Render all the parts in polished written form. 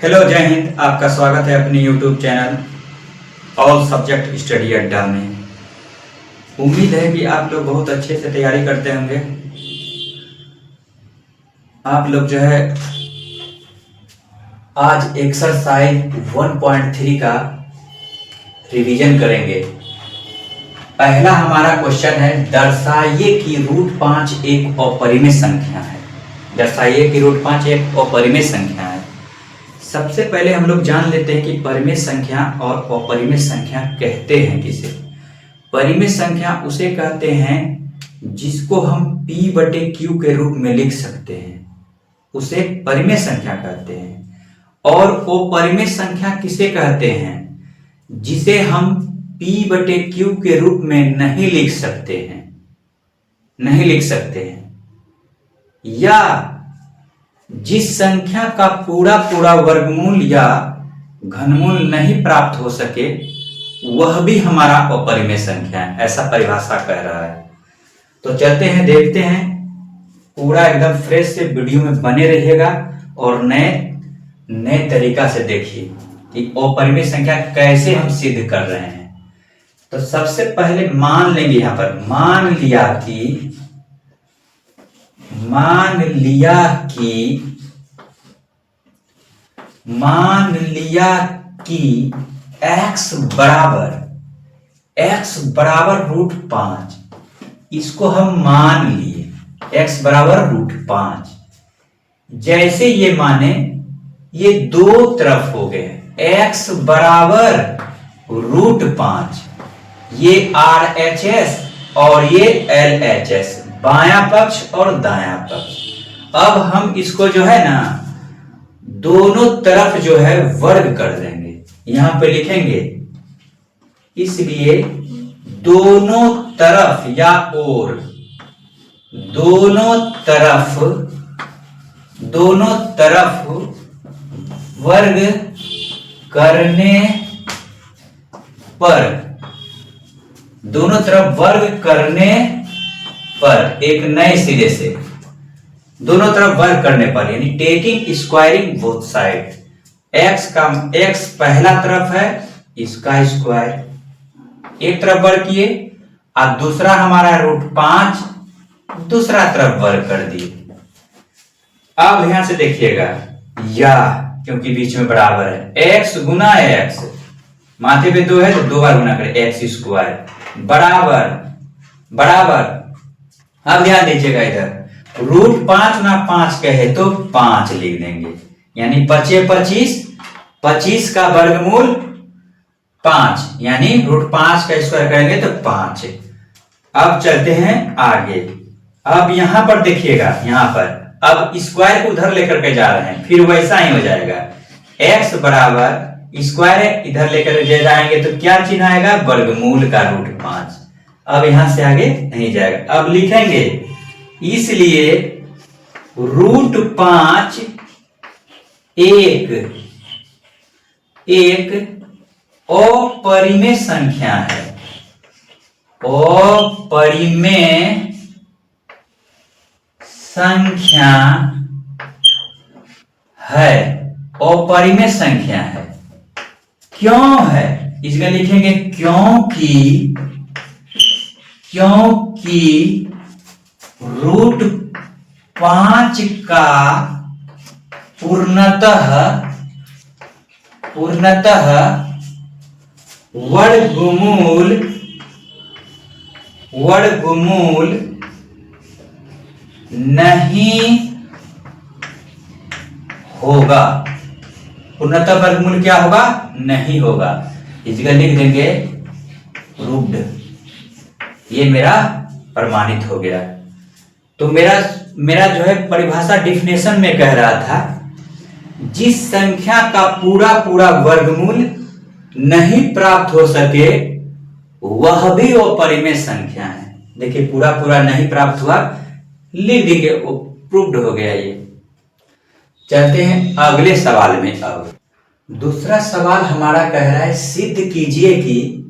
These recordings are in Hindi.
हेलो, जय हिंद। आपका स्वागत है अपने YouTube channel all subject study अड्डा में। उम्मीद है कि आप लोग बहुत अच्छे से तैयारी करते होंगे। आप लोग जो है आज एक्सरसाइज 1.3 का रिवीजन करेंगे। पहला हमारा क्वेश्चन है, दर्शाइए कि रूट 5 एक अपरिमेय संख्या है। दर्शाइए कि रूट 5 एक अपरिमेय संख्या है। सबसे पहले हम लोग जान लेते हैं कि परिमेय संख्या और अपरिमेय संख्या कहते हैं किसे। परिमेय संख्या उसे कहते हैं जिसको हम p/q के रूप में लिख सकते हैं, उसे परिमेय संख्या कहते हैं। और अपरिमेय संख्या किसे कहते हैं, जिसे हम p/q के रूप में नहीं लिख सकते हैं, या जिस संख्या का पूरा वर्गमूल या घनमूल नहीं प्राप्त हो सके वह भी हमारा अपरिमेय संख्या है, ऐसा परिभाषा कह रहा है। तो चलते हैं, देखते हैं। पूरा एकदम फ्रेश से वीडियो में बने रहिएगा और नए तरीका से देखिए कि अपरिमेय संख्या कैसे हम सिद्ध कर रहे हैं। तो सबसे पहले मान लेंगे, यहां पर मान लिया कि x बराबर रूट 5, इसको हम मान लिए x बराबर रूट 5। जैसे ये माने ये दो तरफ हो गए, x बराबर रूट 5, ये RHS और ये LHS, बायां पक्ष और दायां पक्ष। अब हम इसको जो है ना दोनों तरफ जो है वर्ग कर देंगे, यहां पे लिखेंगे। इसलिए दोनों तरफ या ओर, दोनों तरफ वर्ग करने पर, दोनों तरफ वर्ग करने पर एक नए सिरे से दोनों तरफ वर्ग करने पर, यानी taking squaring both side. x पहला तरफ है, इसका स्क्वायर एक तरफ वर्ग किए, और दूसरा हमारा रूट 5 दूसरा तरफ वर्ग कर दिए। अब यहां से देखिएगा, या क्योंकि बीच में बराबर है, x गुना x, माथे पे 2 है तो 2 बार गुना करें, x स्क्वायर बराबर। अब ध्यान दीजिएगा, इधर रूट 5 ना 5 कहे तो 5 लिख देंगे, यानी 25 का वर्गमूल 5, यानी रूट 5 का स्क्वायर करेंगे तो 5। अब चलते हैं आगे। अब यहां पर देखिएगा, यहां पर अब स्क्वायर को उधर लेकर के जा रहे हैं, फिर वैसा ही हो जाएगा। x बराबर स्क्वायर है, इधर लेकर जाएंगे तो क्या चिन्ह आएगा, वर्गमूल का रूट 5। अब यहां से आगे नहीं जाएगा। अब लिखेंगे, इसलिए रूट 5 एक अपरिमेय संख्या है। अपरिमेय संख्या है। क्यों है, इसका लिखेंगे क्योंकि रूट 5 का पूर्णतः वर्गमूल नहीं होगा। पूर्णतः वर्गमूल क्या होगा, नहीं होगा। इस जगह लिख देंगे प्रूव्ड। ये मेरा प्रमाणित हो गया। तो मेरा जो है परिभाषा डिफिनेशन में कह रहा था, जिस संख्या का पूरा वर्गमूल नहीं प्राप्त हो सके वह भी अपरिमेय संख्या है। देखिए पूरा नहीं प्राप्त हुआ, लिख देंगे, वो प्रूव्ड हो गया। ये चलते हैं अगले सवाल में। अब दूसरा सवाल हमारा कह रहा है, सिद्ध कीजिए कि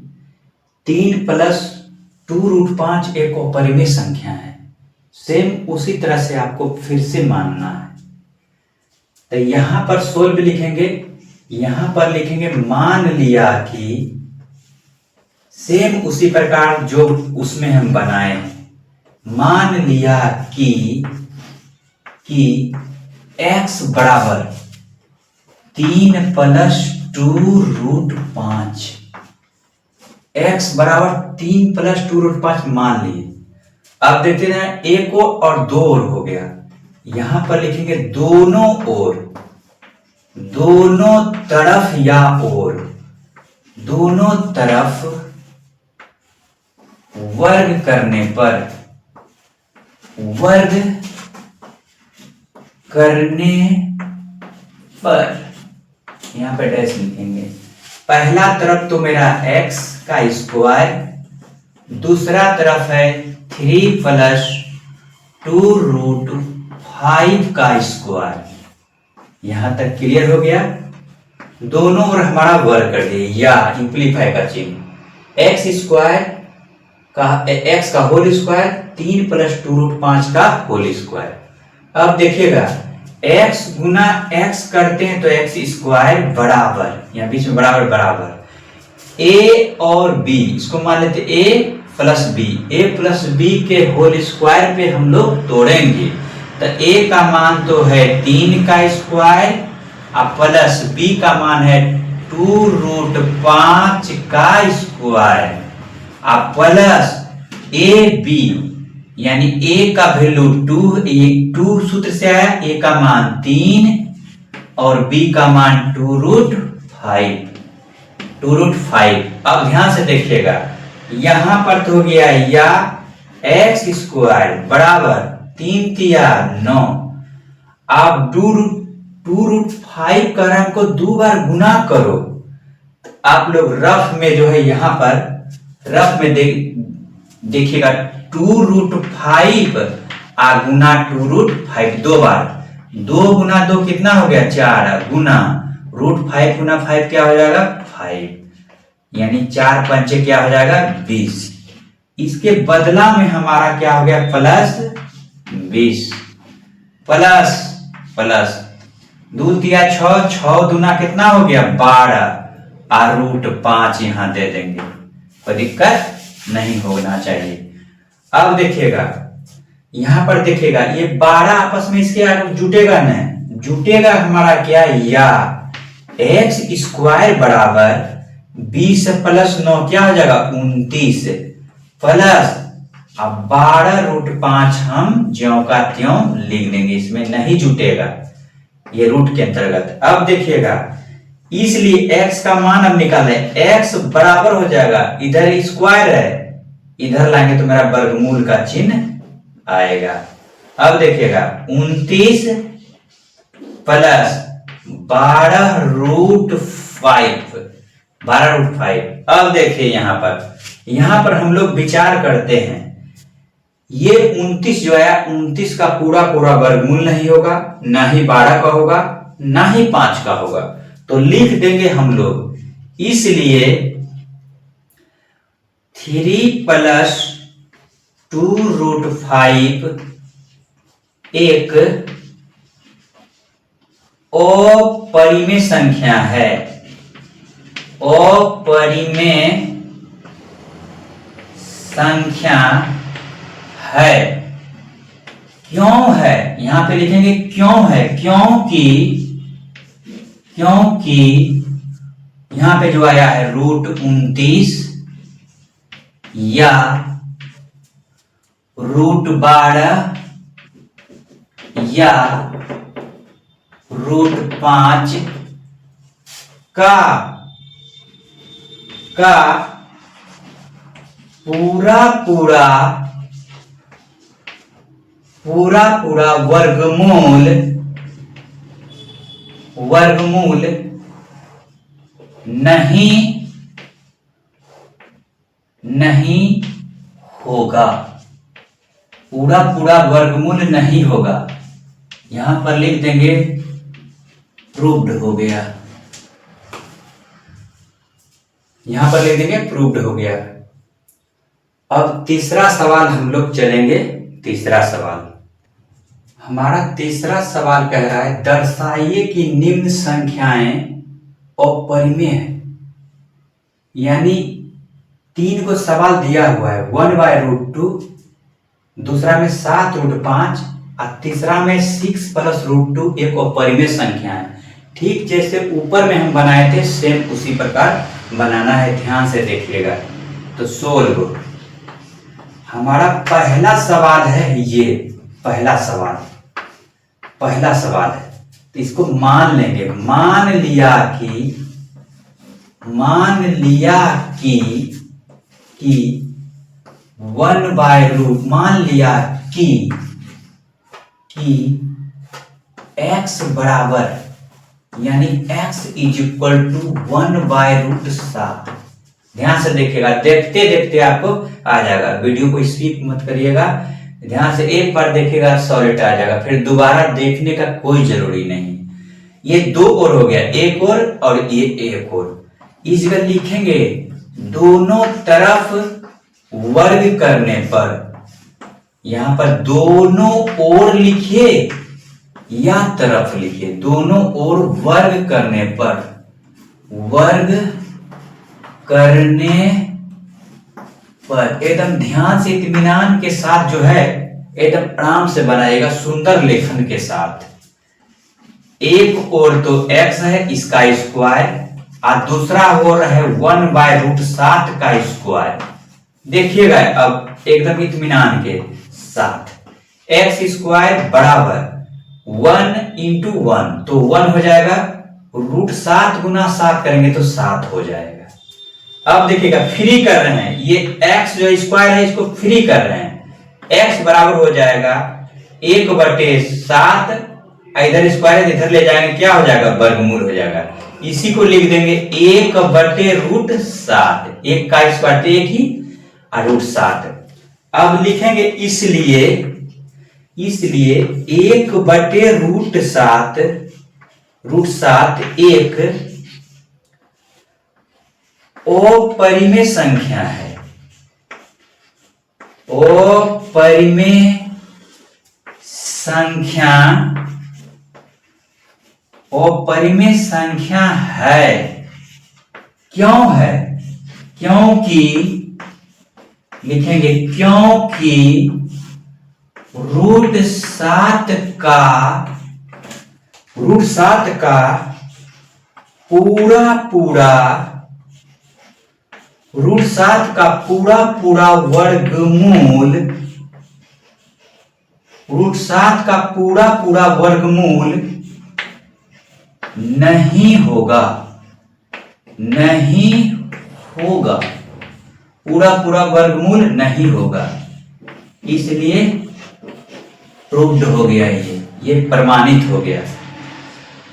3 + 2 रूट 5 एक अपरिमेय संख्या है। सेम उसी तरह से आपको फिर से मानना है। तो यहां पर सोल्व लिखेंगे, यहां पर लिखेंगे मान लिया कि सेम उसी प्रकार जो उसमें हम बनाए, मान लिया कि x बराबर 3 प्लस 2√5, x बराबर 3 प्लस 2√5 मान लिए। अब देखते हैं एक और दो और हो गया, यहां पर लिखेंगे दोनों ओर, दोनों तरफ या ओर, दोनों तरफ वर्ग करने पर, वर्ग करने पर यहां पे डैश लिखेंगे। पहला तरफ तो मेरा x का स्क्वायर, दूसरा तरफ है 3 प्लस 2√5 का स्क्वायर। यहां तक क्लियर हो गया। दोनों ओर हमारा वर्ग कर दिए या इंप्लीफाई का चिन्ह, एक्स स्क्वायर का x का होल स्क्वायर 3 प्लस 2√5 का होल स्क्वायर। अब देखिएगा x गुना x करते हैं तो x स्क्वायर बराबर, यहाँ बीच में बराबर बराबर a और b, इसको मान लेते a plus b, a plus b के होल स्क्वायर पे हम लोग तोड़ेंगे तो a का मान तो है 3 का स्क्वायर और प्लस b का मान है 2√5 का स्क्वायर और प्लस ab यानी a का वैल्यू 2 सूत्र से आया, a का मान 3 और b का मान 2√5। अब ध्यान से देखिएगा यहां पर तो हो गया या x स्क्वायर बराबर 3 तिया 9, आप 2√5 कर रहे हैं, हमको 2 बार गुना करो। आप लोग रफ में जो है यहां पर रफ में देखिएगा 2√5 आ गुना 2√5 दो बार, 2 गुना 2 कितना हो गया 4 गुना √5 गुना 5 क्या हो जाएगा 5, यानी 4 पंचे क्या हो जाएगा 20। इसके बदला में हमारा क्या हो गया प्लस 20 प्लस प्लस 2 तिया 6, 6 दूना कितना हो गया 12 और √5 यहां दे देंगे, कोई दिक्कत नहीं होना चाहिए। अब देखिएगा यहां पर देखिएगा ये 12 आपस में इसके आगे जुटेगा ना, जुटेगा हमारा क्या या x स्क्वायर बराबर 20 प्लस 9 क्या हो जाएगा 29 प्लस अब 12√5 हम ज्यों का त्यों लिख देंगे, इसमें नहीं जुटेगा ये रूट के अंतर्गत। अब देखिएगा इसलिए x का मान अब निकाले, x बराबर हो जाएगा, इधर स्क्वायर है इधर लाएंगे तो मेरा वर्गमूल का चिन्ह आएगा। अब देखिएगा 29 प्लस 12√5। अब देखिए यहां पर हम लोग विचार करते हैं, ये 29 जो है 29 का पूरा पूरा वर्गमूल नहीं होगा, ना ही 12 का होगा, ना ही 5 का होगा, तो लिख देंगे हम लोग, इसलिए 3 प्लस 2√5 एक अपरिमेय संख्या है, अपरिमेय संख्या है। क्यों है यहां पे लिखेंगे क्यों है, क्योंकि यहां पे जो आया है √29 या √12 या √5 का पूरा पूरा वर्गमूल नहीं होगा, पूरा वर्गमूल नहीं होगा। यहां पर लिख देंगे प्रूव्ड हो गया, यहां पर लिख देंगे प्रूव्ड हो गया। अब तीसरा सवाल हम लोग चलेंगे, तीसरा सवाल हमारा तीसरा सवाल कह रहा है दर्शाइए कि निम्न संख्याएं अपरिमेय है। यानी 3 को सवाल दिया हुआ है 1/√2, दूसरा में 7√5 और तीसरा में 6+√2 एक अपरिमेय संख्या है। ठीक जैसे ऊपर में हम बनाए थे सेम उसी प्रकार बनाना है, ध्यान से देखिएगा। तो सोल्व हमारा पहला सवाल है, ये पहला सवाल है, तो इसको मान लेंगे। मान लिया कि 1/√, मान लिया कि x बराबर, यानी x = 1/√7। ध्यान से देखिएगा, देखते देखते आपको आ जाएगा। वीडियो को स्किप मत करिएगा, ध्यान से एक बार देखिएगा सॉलिड आ जाएगा, फिर दोबारा देखने का कोई जरूरी नहीं। ये 2 और हो गया, एक और ये एक और। इस जगह लिखेंगे दोनों तरफ वर्ग करने पर, यहां पर दोनों ओर लिखिए या तरफ लिखिए, दोनों ओर वर्ग करने पर, एकदम ध्यान से इत्मीनान के साथ जो है एकदम आराम से बनाइएगा, सुंदर लेखन के साथ। एक ओर तो x है इसका स्क्वायर और दूसरा ओर है 1/√7 का स्क्वायर। देखिएगा अब एकदम इत्मीनान के साथ, x² बराबर 1 × 1, तो 1 हो जाएगा, √7 × 7 करेंगे तो 7 हो जाएगा। अब देखिएगा फ्री कर रहे हैं, ये x जो स्क्वायर है इसको फ्री कर रहे हैं। x बराबर हो जाएगा 1/7, इधर स्क्वायर इधर ले जाएंगे, क्या हो जाएगा, वर्गमूल हो जाएगा। इसी को लिख देंगे 1/√7, 1 का स्क्वायर तो 1 ही और √7। अब लिखेंगे इसलिए 1/√7 एक अपरिमेय संख्या है, अपरिमेय संख्या है। क्यों है? क्योंकि लिखेंगे क्योंकि √7 का पूरा वर्गमूल नहीं होगा, पूरा वर्गमूल नहीं होगा। इसलिए प्रूव्ड हो गया, ये प्रमाणित हो गया।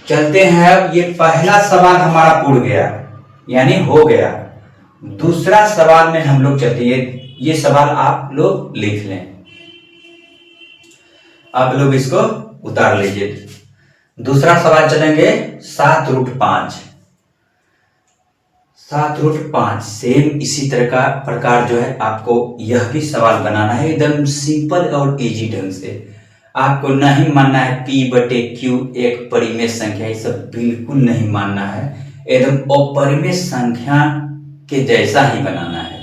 चलते हैं, अब ये पहला सवाल हमारा पूर्ण गया, यानी हो गया। दूसरा सवाल में हम लोग चलते हैं, ये सवाल आप लोग लिख लें, आप लोग इसको उतार लीजिए। दूसरा सवाल चलेंगे 7√5। 7√5 सेम इसी तरह का प्रकार जो है आपको यह भी सवाल बनाना है, एकदम सिंपल और इजी ढंग से। आपको नहीं मानना है p/q एक परिमेय संख्या, ये सब बिल्कुल नहीं मानना है, एकदम अपरिमेय संख्या के जैसा ही बनाना है,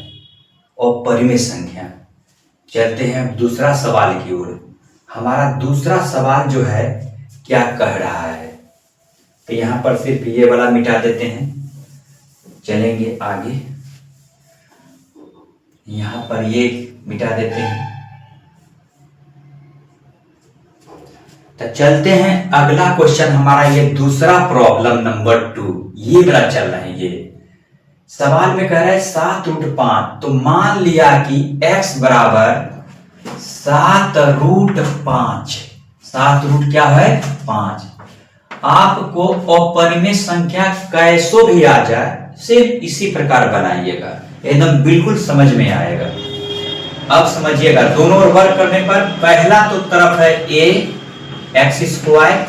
अपरिमेय संख्या। चलते हैं दूसरा सवाल की ओर। हमारा दूसरा सवाल जो है क्या कह रहा है, तो यहां पर सिर्फ ये वाला मिटा देते हैं, चलेंगे आगे। यहां पर ये मिटा देते हैं, तो चलते हैं अगला क्वेश्चन हमारा, ये दूसरा प्रॉब्लम नंबर 2, ये वाला चल रहा है। ये सवाल में कह रहा है 7√5, तो मान लिया कि x बराबर 7√5, 7 क्या है 5। आपको अपरिमेय संख्या कैसो भी आ जाए सिर्फ इसी प्रकार बनाइएगा, एकदम बिल्कुल समझ में आएगा। अब समझिएगा, दोनों ओर वर्ग करने पर पहला तो तरफ है a x²,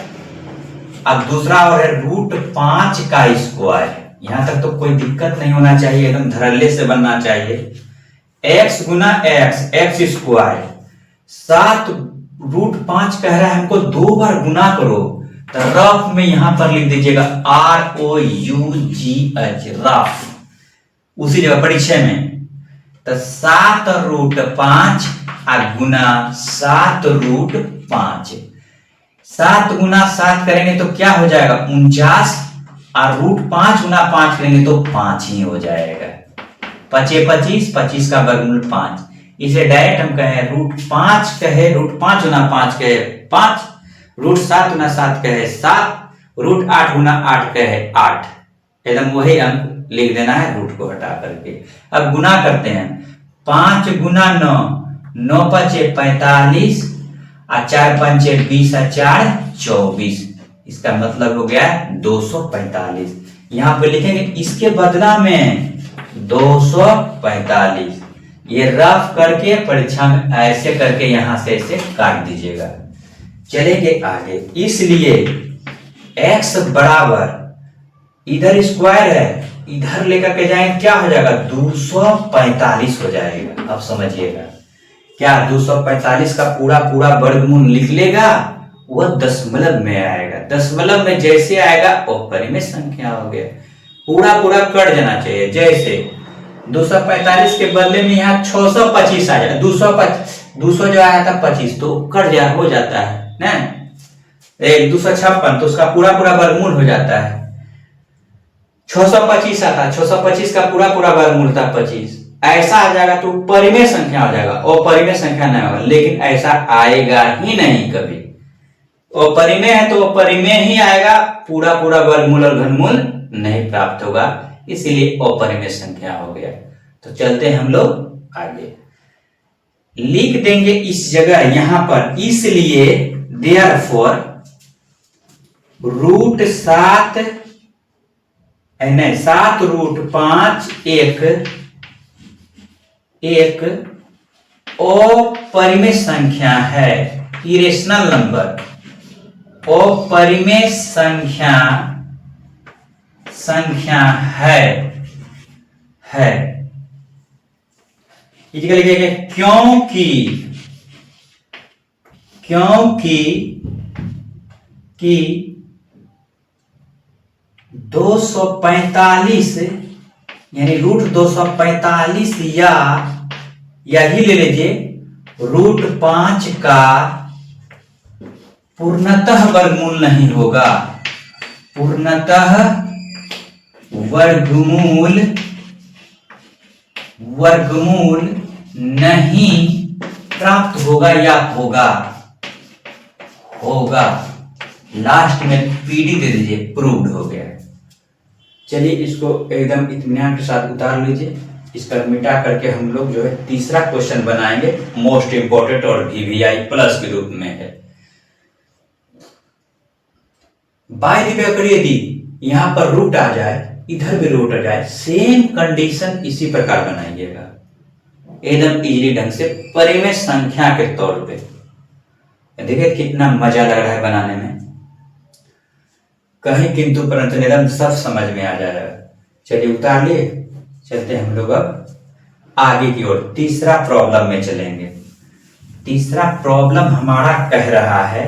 अब दूसरा और है √5 का स्क्वायर। यहां तक तो कोई दिक्कत नहीं होना चाहिए, एकदम धड़ल्ले से बनना चाहिए। x × x, x², 7 √5 कह रहा है हमको 2 बार गुना करो, तो रफ में यहां पर लिख दीजिएगा ROUGH, रफ। उसी जगह परिचय में तो 7√5 गुना 7√5, 7 गुना 7 करेंगे तो क्या हो जाएगा 49, और √5 गुना 5 करेंगे तो 5 ही हो जाएगा। 5 25, 25 का वर्गमूल 5। इसे डायरेक्ट हम कहें √5 कहे, √5 गुना 5 कहे 5, √7 गुना 7 कहे 7, √8 गुना 8 कहे 8। एकदम वही अंक लिख देना है रूट को हटा करके। अब गुना करते हैं, 5 गुना 9, 9 5 45, और 4 5 20, और 4 24। इसका मतलब हो गया 245। यहां पे लिखेंगे इसके बदला में 245। ये रफ करके परीक्षा में ऐसे करके यहां से ऐसे काट दीजिएगा। चलेंगे आगे। इसलिए x बराबर, इधर स्क्वायर है, इधर लेकर के जाएंगे क्या हो जाएगा 245 हो जाएगा। अब समझिएगा, क्या 245 का पूरा पूरा वर्गमूल लिख लेगा, वह दशमलव में आएगा। दशमलव में जैसे आएगा वो परिमेय संख्या हो गया। पूरा पूरा कट जाना चाहिए। जैसे 245 के बदले में यहाँ 625 आ जाए, 200 जो आया था 25 तो कट जा हो जाता है ना, 256 तो उसका पूरा पूरा वर्गमूल हो जाता है। 625 आता, 625 का पूरा पूरा वर्गमूल था 25, ऐसा आ जाएगा तो परिमेय संख्या हो जाएगा। और परिमेय संख्या नहीं होगा, लेकिन ऐसा आएगा ही नहीं कभी। और परिमेय है तो परिमेय ही आएगा, पूरा पूरा वर्गमूल और घनमूल नहीं प्राप्त होगा, इसीलिए अपरिमेय संख्या हो गया। तो चलते हैं हम लोग आगे, लिख देंगे इस जगह यहां पर, इसलिए देयरफॉर √7 नहीं 7√5 एक अपरिमेय संख्या है, इरेशनल नंबर। अपरिमेय संख्या है इधर लिखेंगे क्योंकि 245 यानी √245 या यही ले लीजिए √5 का पूर्णतः वर्गमूल नहीं होगा, पूर्णतः वर्गमूल नहीं प्राप्त होगा या होगा। लास्ट में पीडी दे दीजिए, प्रूव्ड हो गया। चलिए इसको एकदम इत्मीनान के साथ उतार लीजिए। इसका मिटा करके हम लोग जो है तीसरा क्वेश्चन बनाएंगे, मोस्ट इंपोर्टेंट और VVI प्लस के रूप में है। बाय द वे अगर यदि यहां पर रूट आ जाए, इधर भी रूट आ जाए, सेम कंडीशन इसी प्रकार बनाइएगा एकदम इजीली ढंग से परिमेय संख्या के तौर पे। देखिए कितना मजा लग रहा है बनाने में, कहीं किंतु परंतु निरंतर सब समझ में आ जाएगा। चलिए उतार लिए, चलते हैं हम लोग अब आगे की ओर। तीसरा प्रॉब्लम में चलेंगे। तीसरा प्रॉब्लम हमारा कह रहा है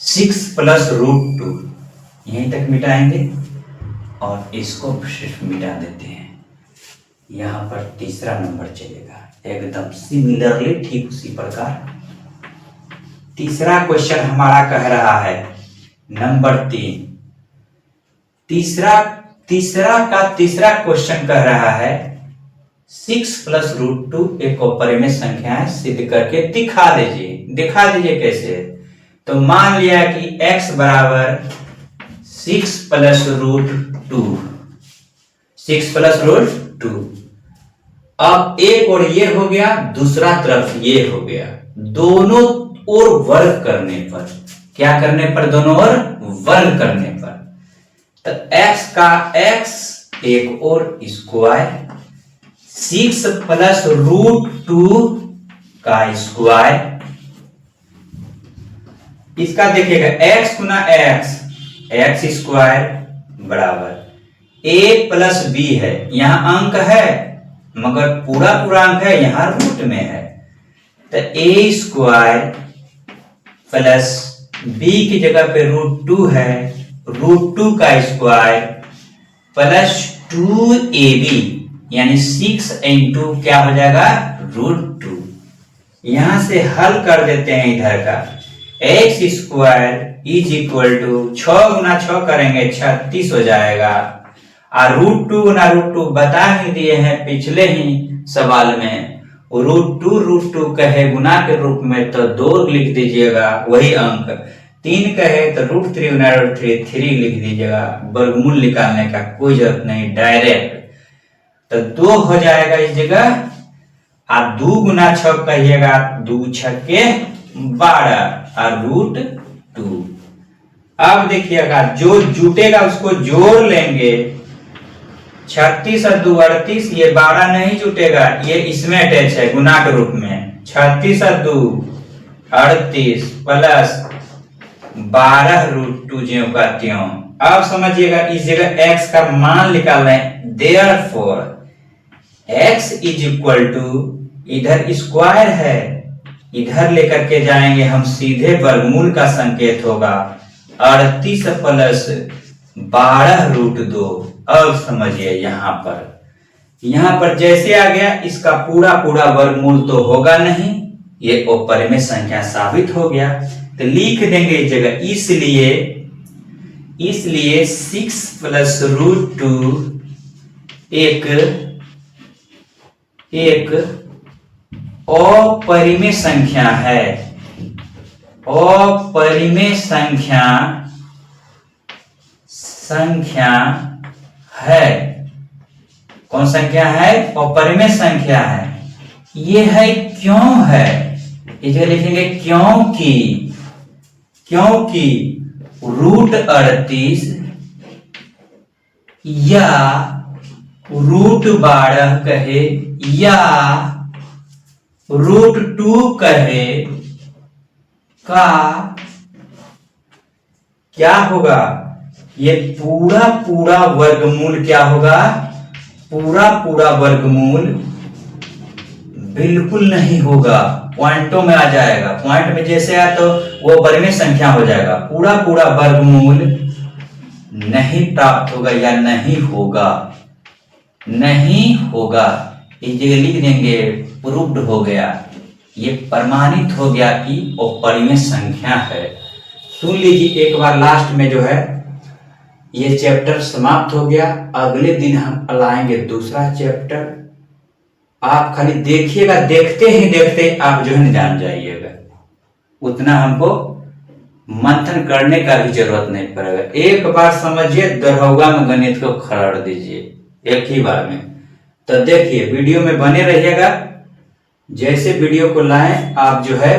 6 + √2। यहीं तक मिटाएंगे और इसको सिर्फ मिटा देते हैं। यहां पर तीसरा नंबर चलेगा एकदम सिमिलरली ठीक उसी प्रकार। तीसरा क्वेश्चन हमारा कह रहा है नंबर 3। तीसरा क्वेश्चन कह रहा है 6 + √2 एक अपरिमेय संख्या है, सिद्ध करके दिखा दीजिए कैसे। तो मान लिया कि x बराबर 6 + √2, 6 + √2। अब एक और ये हो गया, दूसरा तरफ ये हो गया। दोनों ओर वर्ग करने पर, क्या करने पर, दोनों ओर वर्ग करने पर, तो x का x एक और स्क्वायर, 6 + √2 का स्क्वायर। इसका देखिएगा x गुना x स्क्वायर बराबर a + b है। यहां अंक है मगर पूरा अंक है, यहां रूट में है। तो ए स्क्वायर प्लस बी की जगह पे √2 है, √2 का स्क्वायर प्लस 2ab यानी 6 इंटू क्या हो जाएगा √2। यहां से हल कर देते हैं इधर का, X square is equal to 6 गुना 6 करेंगे 36 हो जाएगा, और √2 गुना √2 बता ही दिए हैं पिछले ही सवाल में, √2 कहे गुना के रूप में तो 2 लिख दीजिएगा वही अंक, 3 कहे तो √3 गुना √3 3 लिख दीजिएगा, वर्गमूल निकालने का कोई जरूरत नहीं, डायरेक्ट तो 2 हो जाएगा इस जगह। आप 2 गुना 6 कहिएगा, 2 छक्के 12 और √2। अब देखिएगा जो जुटेगा उसको जोड़ लेंगे, 36 और 2 38, ये 12 नहीं जुटेगा, ये इसमें अटैच है गुना के रूप में, 36 और 2 38 प्लस 12 √2 ज्यों का त्यों। अब समझिएगा इस जगह x का मान निकाल रहे हैं, therefore x is equal to, इधर स्क्वायर है, इधर लेकर के जाएंगे हम सीधे वर्गमूल का संकेत होगा, 38 प्लस 12 √2। अब समझिए यहां पर जैसे आ गया, इसका पूरा पूरा वर्गमूल तो होगा नहीं, ये अपरिमेय संख्या साबित हो गया, तो लिख देंगे इस जगह, इसलिए 6 प्लस √2 एक अपरिमेय संख्या है, अपरिमेय संख्या है। कौन संख्या है? अपरिमेय संख्या है। ये है क्यों है, इसे लिखेंगे क्योंकि √38 या √12 कहे या √2 कहे का क्या होगा, ये पूरा पूरा वर्गमूल क्या होगा, पूरा पूरा वर्गमूल बिल्कुल नहीं होगा, पॉइंटों में आ जाएगा, पॉइंट में जैसे आया तो वो परिमेय संख्या हो जाएगा, पूरा पूरा वर्गमूल नहीं प्राप्त होगा या नहीं होगा। इस जगह लिख देंगे प्रूव्ड हो गया, ये प्रमाणित हो गया कि वो परिमेय संख्या है। सुन लीजिए एक बार, लास्ट में जो है ये चैप्टर समाप्त हो गया, अगले दिन हम लाएंगे दूसरा चैप्टर। आप खाली देखिएगा, देखते ही देखते आप जो है न जान जाइएगा, उतना हमको मंथन करने का भी जरूरत नहीं पड़ेगा। एक बार समझिए, दरौगा में गणित को खरड़ दीजिए एक ही बार में। तो देखिए वीडियो में बने रहिएगा, जैसे वीडियो को लाएं आप जो है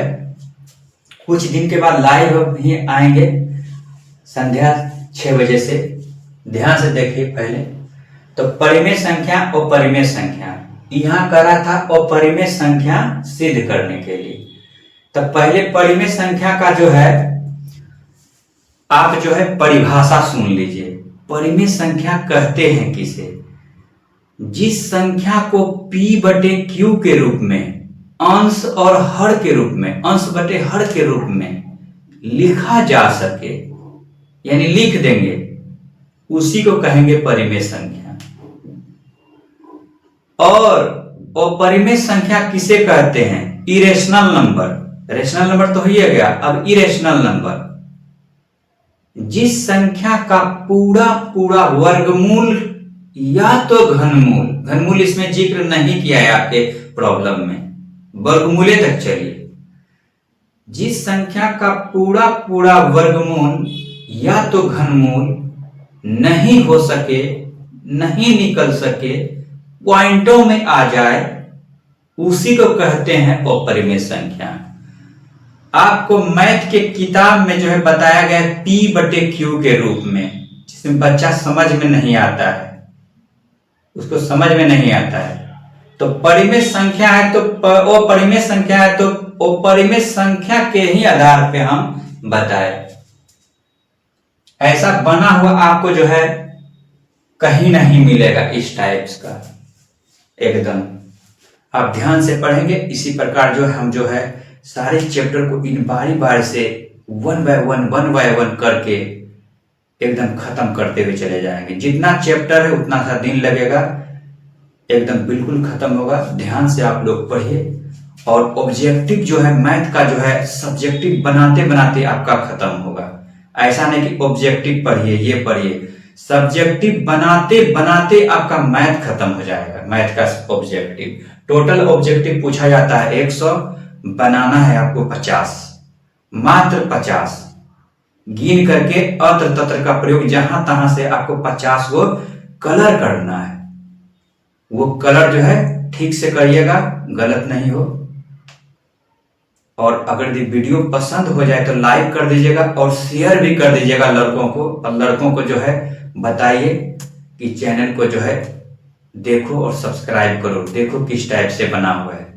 कुछ दिन के बाद लाइव ही आएंगे संध्या 6 बजे से, ध्यान से देखिए। पहले तो परिमेय संख्या और परिमेय संख्या यहां करा था, और परिमेय संख्या सिद्ध करने के लिए तो पहले परिमेय संख्या का जो है आप जो है परिभाषा सुन लीजिए। परिमेय संख्या कहते हैं किसे, जिस संख्या को p/q के रूप में, अंश और हर के रूप में, अंश बटे हर के रूप में लिखा जा सके, यानी लिख देंगे, उसी को कहेंगे परिमेय संख्या। और अपरिमेय संख्या किसे कहते हैं? Irrational number. रेशनल नंबर तो हो ही गया, अब इरेशनल नंबर, जिस संख्या का पूरा पूरा वर्गमूल या तो घनमूल, घनमूल इसमें जिक्र नहीं किया है आपके प्रॉब्लम में, वर्गमूले तक चलिए, जिस संख्या का पूरा पूरा वर्गमूल या तो घनमूल नहीं हो सके, नहीं निकल सके, पॉइंटों में आ जाए, उसी को कहते हैं अपरिमेय संख्या। आपको मैथ के किताब में जो है बताया गया p/q के रूप में, जिसमें बच्चा समझ में नहीं आता है, उसको समझ में नहीं आता है। तो परिमेय संख्या है तो अपरिमेय संख्या है तो अपरिमेय संख्या के ही आधार पे हम बताए। ऐसा बना हुआ आपको जो है कहीं नहीं मिलेगा इस टाइप्स का एकदम। आप ध्यान से पढ़ेंगे। इसी प्रकार जो है हम जो है सारे चैप्टर को इन बारी बारी से वन बाय वन करके एकदम खत्म करते हुए चले जाएंगे। जितना चैप्टर है उतना सा दिन लगेगा, एकदम बिल्कुल खत्म होगा। ध्यान से आप लोग पढ़िए। और ऑब्जेक्टिव जो है मैथ का जो है सब्जेक्टिव बनाते बनाते आपका खत्म होगा। ऐसा नहीं कि ऑब्जेक्टिव पढ़िए ये पढ़िए, सब्जेक्टिव बनाते बनाते आपका मैथ खत्म हो जाएगा। मैथ का ऑब्जेक्टिव, टोटल ऑब्जेक्टिव पूछा जाता है 100, बनाना है आपको 50, मात्र 50। गिन करके अत्र तत्र का प्रयोग जहां तहां से आपको 50 को कलर करना है। वो कलर जो है ठीक से करिएगा, गलत नहीं हो। और अगर ये वीडियो पसंद हो जाए तो लाइक कर दीजिएगा और शेयर भी कर दीजिएगा लड़कों को। और लड़कों को जो है बताइए कि चैनल को जो है देखो और सब्सक्राइब करो, देखो किस टाइप से बना हुआ है।